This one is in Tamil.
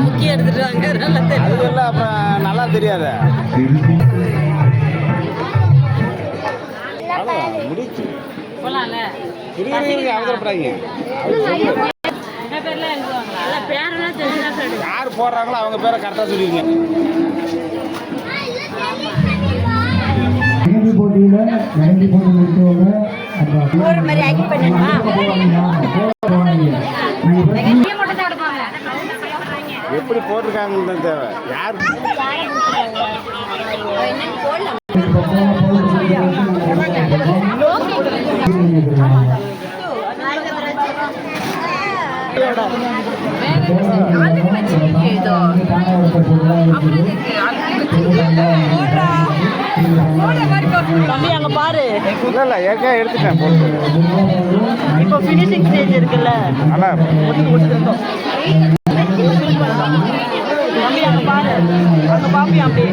முக்கியம் எடுத்துட்டு அப்புறம் நல்லா தெரியாத முடிச்சு அவசரப்படாதீங்க. யார் போடுறாங்களோ அவங்க பேரை கரெக்டாக சொல்லிடுங்க. எப்படி போட்டிருக்காங்கன்னு தான் தேவை. யார் அங்க பாரு. இல்ல ஏற்கனவே எடுத்துட்டேன் போட்டு. இப்போ ஃபினிஷிங் ஸ்டேஜ் இருக்குல்ல. நல்லா தம்பி அங்க பாரு. அங்க பாப்பி அப்படியே.